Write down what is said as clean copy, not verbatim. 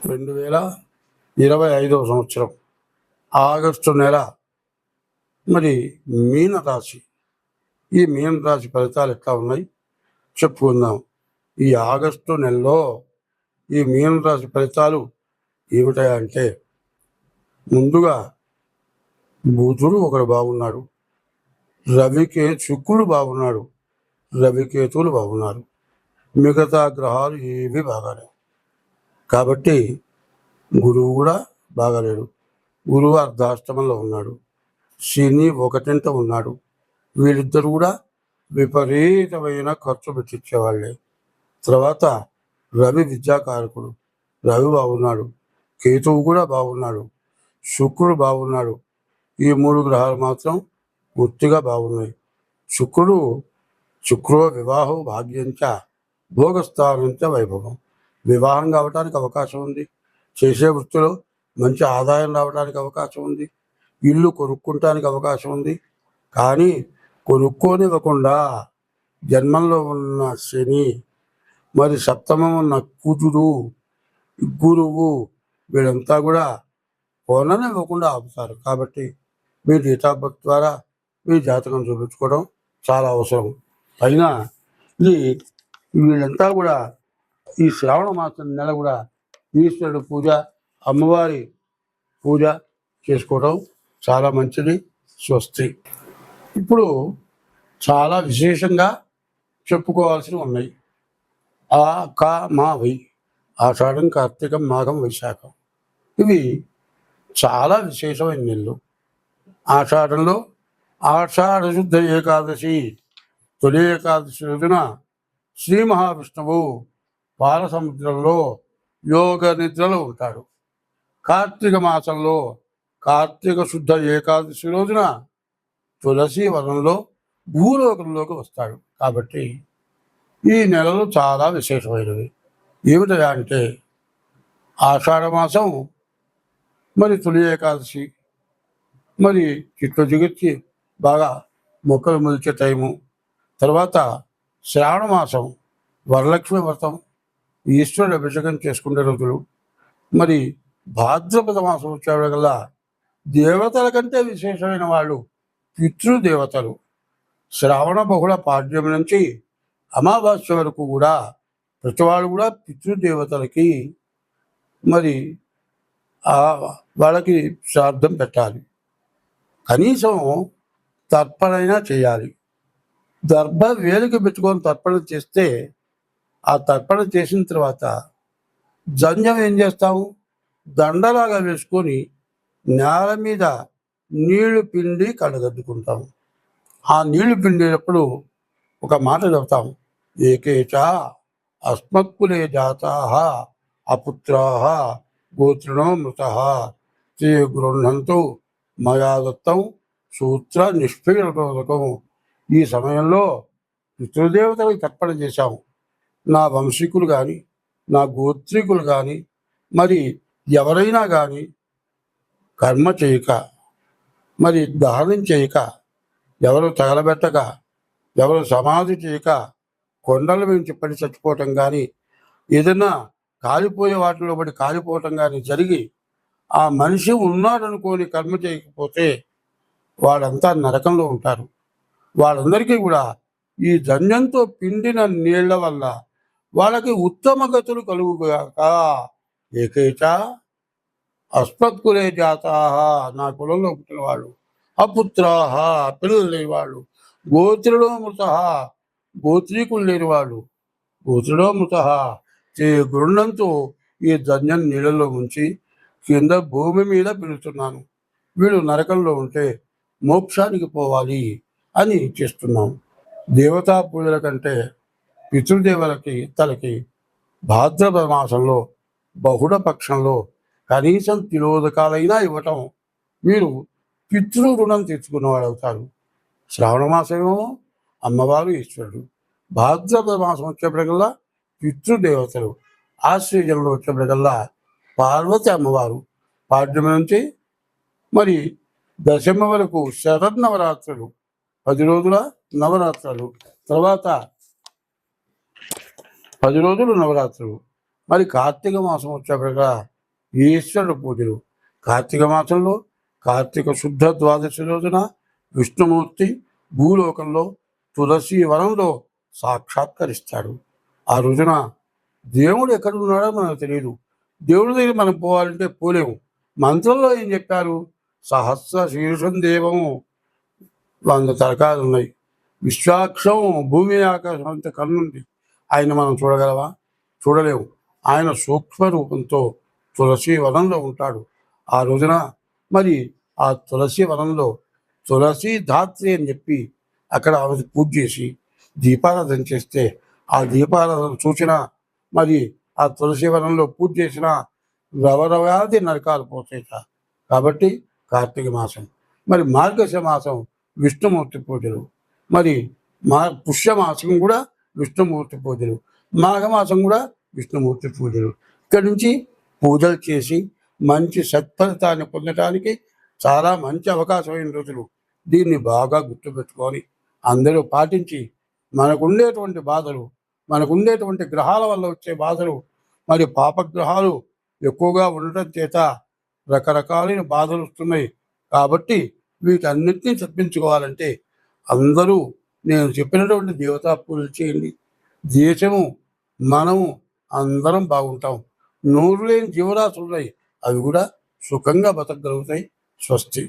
2025 సంవత్సరం ఆగస్టు నెల మరి మీనరాశి. ఈ మీనరాశి ఫలితాలు ఎట్లా ఉన్నాయి చెప్పుకుందాం. ఈ ఆగస్టు నెలలో ఈ మీనరాశి ఫలితాలు ఏమిటాయంటే, ముందుగా బుధుడు ఒకడు బాగున్నాడు, శుక్రుడు బాగున్నాడు, రవికేతువులు బాగున్నారు. మిగతా గ్రహాలు ఏవి బాగాలేవు. కాబట్టి గురువు కూడా బాగాలేడు. గురువు అర్ధాష్టమంలో ఉన్నాడు, శని ఒకటింట ఉన్నాడు. వీళ్ళిద్దరు కూడా విపరీతమైన ఖర్చు పెట్టించేవాళ్ళే. తర్వాత రవి విద్యాకారకుడు, రవి బాగున్నాడు, కేతువు కూడా బాగున్నాడు, శుక్రుడు బాగున్నాడు. ఈ 3 గ్రహాలు మాత్రం పూర్తిగా బాగున్నాయి. శుక్రో వివాహం భాగ్యంచ భోగస్థానంచ వైభవం. వివాహం కావడానికి అవకాశం ఉంది, చేసే వృత్తిలో మంచి ఆదాయం రావడానికి అవకాశం ఉంది, ఇల్లు కొనుక్కుంటానికి అవకాశం ఉంది. కానీ కొనుక్కోనివ్వకుండా జన్మంలో ఉన్న శని, మరి సప్తమం ఉన్న కుజుడు, గురువు వీళ్ళంతా కూడా కొననివ్వకుండా ఆపుతారు. కాబట్టి మీ డేట్ ఆఫ్ బర్త్ ద్వారా మీ జాతకం చూపించుకోవడం చాలా అవసరం. అయినా వీళ్ళంతా కూడా ఈ శ్రావణ మాసం నెల కూడా ఈశ్వరుడు పూజ, అమ్మవారి పూజ చేసుకోవడం చాలా మంచిది. స్వస్తి. ఇప్పుడు చాలా విశేషంగా చెప్పుకోవాల్సినవి ఉన్నాయి. వై ఆషాఢం, కార్తీకం, మాఘం, వైశాఖం ఇవి చాలా విశేషమైన నెలలు. ఆషాఢంలో ఆషాఢ శుద్ధ ఏకాదశి, తొలి ఏకాదశి రోజున శ్రీ మహావిష్ణువు పాలసముద్రంలో యోగ నిద్రలో ఉంటాడు. కార్తీక మాసంలో కార్తీక శుద్ధ ఏకాదశి రోజున తులసి వనంలో భూలోకంలోకి వస్తాడు. కాబట్టి ఈ నెలలు చాలా విశేషమైనవి. ఏమిటా అంటే, ఆషాఢ మాసం మరి తొలి ఏకాదశి, మరి చిట్లు జిగిచ్చి బాగా మొక్కలు మొలిచే టైము. తర్వాత శ్రావణ మాసం వరలక్ష్మి వ్రతం, ఈశ్వరుడు అభిషేకం చేసుకునే రోజులు. మరి భాద్రపద మాసం వచ్చేవాళ్ళకల్లా దేవతల కంటే విశేషమైన వాళ్ళు పితృదేవతలు. శ్రావణ బహుళ పాడ్యం నుంచి అమావాస్య వరకు కూడా ప్రతి వాళ్ళు కూడా పితృదేవతలకి మరి వాళ్ళకి శ్రాద్ధం పెట్టాలి. కనీసం తర్పణైనా చేయాలి. దర్భ వేలికి పెట్టుకొని తర్పణ చేస్తే, ఆ తర్పణ చేసిన తర్వాత జంజం ఏం చేస్తాము, దండలాగా వేసుకొని నేల మీద నీళ్లు పిండి కళ్ళగద్దుకుంటాము. ఆ నీళ్లు పిండేటప్పుడు ఒక మాట చెబుతాం, ఏకేచ అస్మత్కులే జాతా అపుత్రా గోత్రిణో మృత తే గృహంతు మయా దత్తం సూత్ర నిష్పీడకం. ఈ సమయంలో పితృదేవతలకు తర్పణ చేశాము. నా వంశీకులు కానీ, నా గోత్రికులు కానీ, మరి ఎవరైనా కానీ కర్మ చేయక, మరి దానం చేయక, ఎవరు తగలబెట్టక, ఎవరు సమాధి చేయక, కొండల నుంచి పడి చచ్చిపోవటం కానీ, ఏదైనా కాలిపోయే వాటిలో పడి కాలిపోవటం కానీ జరిగి ఆ మనిషి ఉన్నాడనుకోని కర్మ చేయకపోతే వాళ్ళంతా నరకంలో ఉంటారు. వాళ్ళందరికీ కూడా ఈ జన్యంతో పిండిన నీళ్ల వల్ల వాళ్ళకి ఉత్తమ గతులు కలుగుగాక. ఏకైచ అస్మత్కులే జాతా, నా కులంలో పుట్టిన వాళ్ళు, అపుత్రాహ పిల్లలు లేని వాళ్ళు, గోత్రుడో మృత గోత్రీకులు లేని వాళ్ళు, గోత్రుడో మృత చే గృహంతో ఈ ధన్యం నీళ్ళలో ఉంచి కింద భూమి మీద పిలుస్తున్నాను. వీళ్ళు నరకంలో ఉంటే మోక్షానికి పోవాలి అని చేస్తున్నాం. దేవతా పూజల కంటే పితృదేవులకి తలకి భాద్రపద మాసంలో బహుళ పక్షంలో కనీసం తిలోదకాలైనా ఇవ్వటం మీరు పితృ రుణం తెచ్చుకున్నవాడు అవుతారు. శ్రావణ మాసమేమో అమ్మవారు ఈశ్వరుడు, భాద్రపద మాసం వచ్చేప్పటికల్లా పితృదేవతలు, ఆశ్రయంలో వచ్చేప్పటికల్లా పార్వతి అమ్మవారు. పాడ్యమి నుంచి మరి దశమ వరకు శరన్నవరాత్రులు, 10 రోజుల నవరాత్రులు, తర్వాత 10 రోజులు నవరాత్రులు. మరి కార్తీక మాసం వచ్చేప్పటిగా ఈశ్వరుడు పూజలు. కార్తీక మాసంలో కార్తీక శుద్ధ ద్వాదశి రోజున విష్ణుమూర్తి భూలోకంలో తులసి వనంలో సాక్షాత్కరిస్తాడు. ఆ రోజున దేవుడు ఎక్కడున్నాడో మనకు తెలియదు. దేవుడి దగ్గర మనం పోవాలంటే పోలేము. మంత్రంలో ఏం చెప్పారు? సహస్ర శీర్షం దేవము, 100 తలకాయలు ఉన్నాయి. విశ్వాక్షం, భూమి ఆకాశం అంత కన్నుంది. ఆయన మనం చూడగలవా? చూడలేము. ఆయన సూక్ష్మ రూపంతో తులసి వనంలో ఉంటాడు. ఆ రోజున మరి ఆ తులసి వనంలో తులసి ధాత్రి అని చెప్పి అక్కడ ఆమె పూజ చేసి దీపారాధన చేస్తే ఆ దీపారాధన చూసిన మరి ఆ తులసి వనంలో పూజ చేసిన రవరవాది నరకాలు పోతాయిట. కాబట్టి కార్తీక మాసం. మరి మార్గశ మాసం విష్ణుమూర్తి పూజలు. మరి పుష్యమాసం కూడా విష్ణుమూర్తి పూజలు. మాఘమాసం కూడా విష్ణుమూర్తి పూజలు. ఇక్కడి నుంచి పూజలు చేసి మంచి సత్ఫలితాన్ని పొందడానికి చాలా మంచి అవకాశమైన రోజులు. దీన్ని బాగా గుర్తుపెట్టుకొని అందరూ పాటించి మనకుండేటువంటి బాధలు, మనకుండేటువంటి గ్రహాల వల్ల వచ్చే బాధలు, మరి పాపగ్రహాలు ఎక్కువగా ఉండటం చేత రకరకాలైన బాధలు వస్తున్నాయి. కాబట్టి వీటన్నిటినీ తప్పించుకోవాలంటే అందరూ నేను చెప్పినటువంటి దేవతా పూజలు చేయండి. దేశము, మనము అందరం బాగుంటాం. నోరు లేని జీవరాశులు ఉన్నాయి, అవి కూడా సుఖంగా బతకగలుగుతాయి. స్వస్తి.